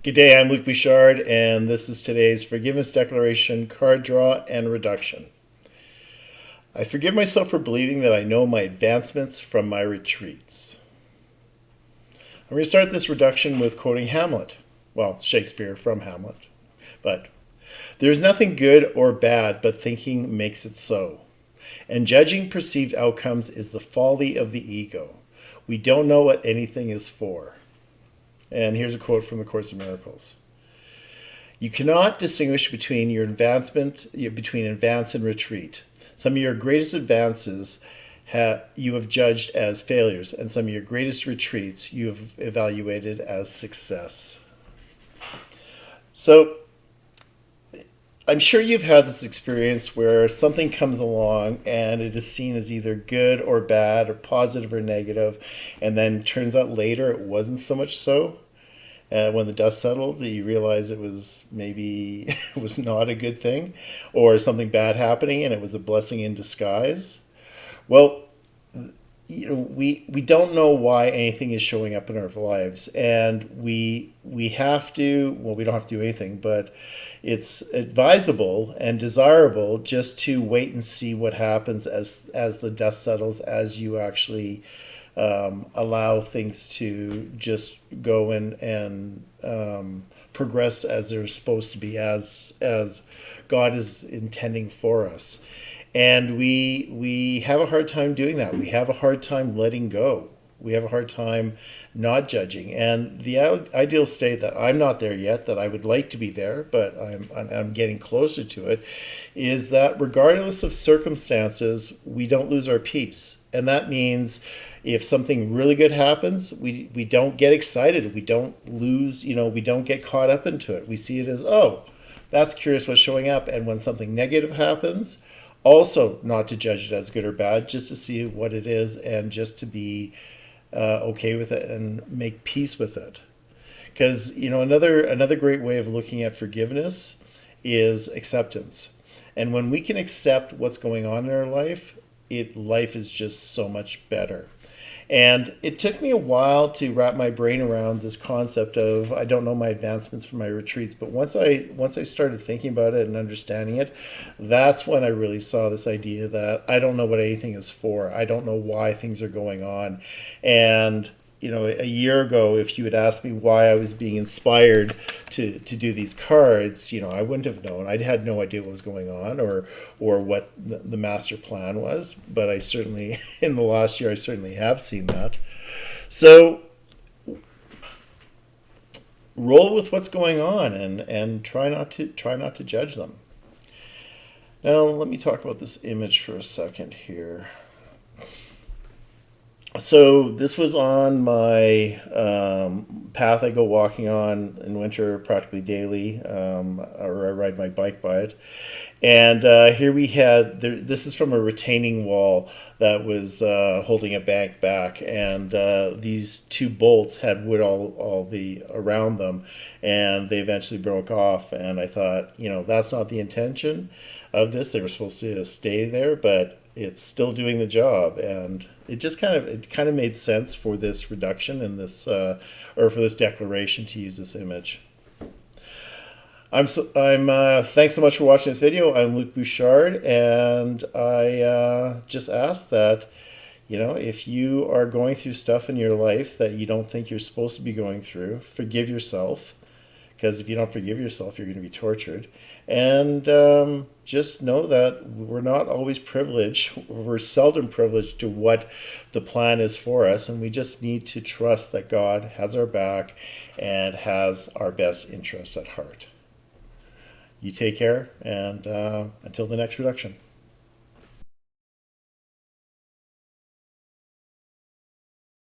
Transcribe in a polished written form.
Good day, I'm Luc Bouchard, and this is today's Forgiveness Declaration card draw and reduction. I forgive myself for believing that I know my advancements from my retreats. I'm going to start this reduction with quoting Hamlet. Well, Shakespeare from Hamlet. But there is nothing good or bad, but thinking makes it so. And judging perceived outcomes is the folly of the ego. We don't know what anything is for. And here's a quote from the Course in Miracles. You cannot distinguish between between advance and retreat. Some of your greatest advances you have judged as failures, and some of your greatest retreats you have evaluated as success. So I'm sure you've had this experience where something comes along and it is seen as either good or bad or positive or negative, and then turns out later it wasn't so much so. When the dust settled, you realize it was maybe it was not a good thing, or something bad happening and it was a blessing in disguise. Well, we don't know why anything is showing up in our lives, and we have to, well, we don't have to do anything, but it's advisable and desirable just to wait and see what happens as the dust settles, as you actually allow things to just go and progress as they're supposed to be, as God is intending for us. And we have a hard time doing that. We have a hard time letting go. We have a hard time not judging. And the ideal state, that I'm not there yet, that I would like to be there, but I'm getting closer to it, is that regardless of circumstances, we don't lose our peace. And that means if something really good happens, we don't get excited. We don't lose, we don't get caught up into it. We see it as, oh, that's curious what's showing up. And when something negative happens, also not to judge it as good or bad, just to see what it is and just to be okay with it and make peace with it. Because another great way of looking at forgiveness is acceptance. And when we can accept what's going on in our life, life is just so much better. And it took me a while to wrap my brain around this concept of I don't know my advancements from my retreats. But once I started thinking about it and understanding it, that's when I really saw this idea that I don't know what anything is for. I don't know why things are going on. And a year ago, if you had asked me why I was being inspired to do these cards, I wouldn't have known. I had no idea what was going on or what the master plan was. But I certainly, in the last year, I certainly have seen that. So roll with what's going on and try not to judge them. Now let me talk about this image for a second here. So this was on my path I go walking on in winter practically daily, or I ride my bike by it. And here we had, this is from a retaining wall that was holding a bank back, and these two bolts had wood all the around them, and they eventually broke off. And I thought, that's not the intention of this. They were supposed to stay there, but it's still doing the job. And it just kind of made sense for this reduction and this or for this declaration to use this image. I'm thanks so much for watching this video. I'm Luc Bouchard, and I just ask that if you are going through stuff in your life that you don't think you're supposed to be going through, forgive yourself. Because if you don't forgive yourself, you're going to be tortured. And just know that we're not always privileged. We're seldom privileged to what the plan is for us. And we just need to trust that God has our back and has our best interest at heart. You take care, and until the next reduction.